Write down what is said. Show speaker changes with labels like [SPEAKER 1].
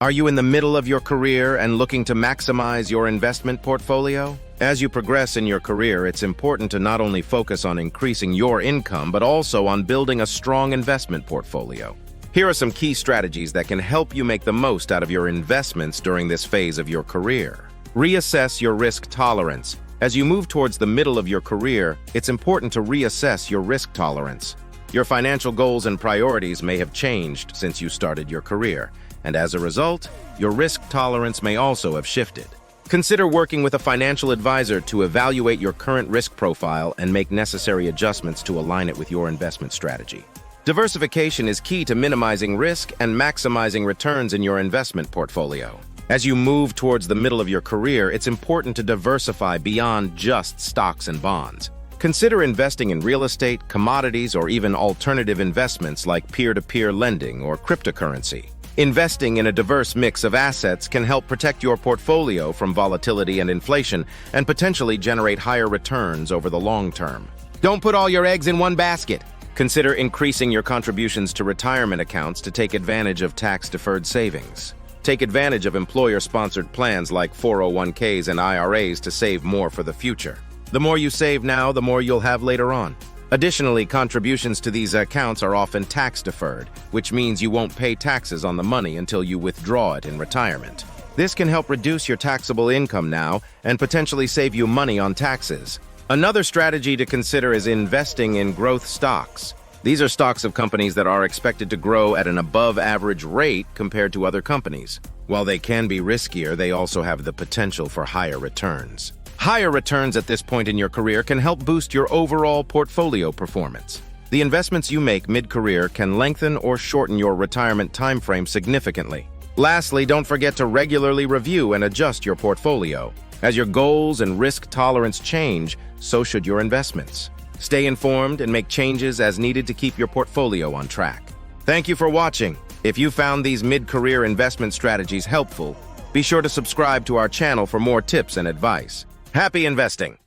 [SPEAKER 1] Are you in the middle of your career and looking to maximize your investment portfolio? As you progress in your career, it's important to not only focus on increasing your income, but also on building a strong investment portfolio. Here are some key strategies that can help you make the most out of your investments during this phase of your career. Reassess your risk tolerance. As you move towards the middle of your career, it's important to reassess your risk tolerance. Your financial goals and priorities may have changed since you started your career, and as a result, your risk tolerance may also have shifted. Consider working with a financial advisor to evaluate your current risk profile and make necessary adjustments to align it with your investment strategy. Diversification is key to minimizing risk and maximizing returns in your investment portfolio. As you move towards the middle of your career, it's important to diversify beyond just stocks and bonds. Consider investing in real estate, commodities, or even alternative investments like peer-to-peer lending or cryptocurrency. Investing in a diverse mix of assets can help protect your portfolio from volatility and inflation and potentially generate higher returns over the long term. Don't put all your eggs in one basket. Consider increasing your contributions to retirement accounts to take advantage of tax-deferred savings. Take advantage of employer-sponsored plans like 401ks and IRAs to save more for the future. The more you save now, the more you'll have later on. Additionally, contributions to these accounts are often tax-deferred, which means you won't pay taxes on the money until you withdraw it in retirement. This can help reduce your taxable income now and potentially save you money on taxes. Another strategy to consider is investing in growth stocks. These are stocks of companies that are expected to grow at an above-average rate compared to other companies. While they can be riskier, they also have the potential for higher returns. Higher returns at this point in your career can help boost your overall portfolio performance. The investments you make mid-career can lengthen or shorten your retirement timeframe significantly. Lastly, don't forget to regularly review and adjust your portfolio. As your goals and risk tolerance change, so should your investments. Stay informed and make changes as needed to keep your portfolio on track. Thank you for watching. If you found these mid-career investment strategies helpful, be sure to subscribe to our channel for more tips and advice. Happy investing!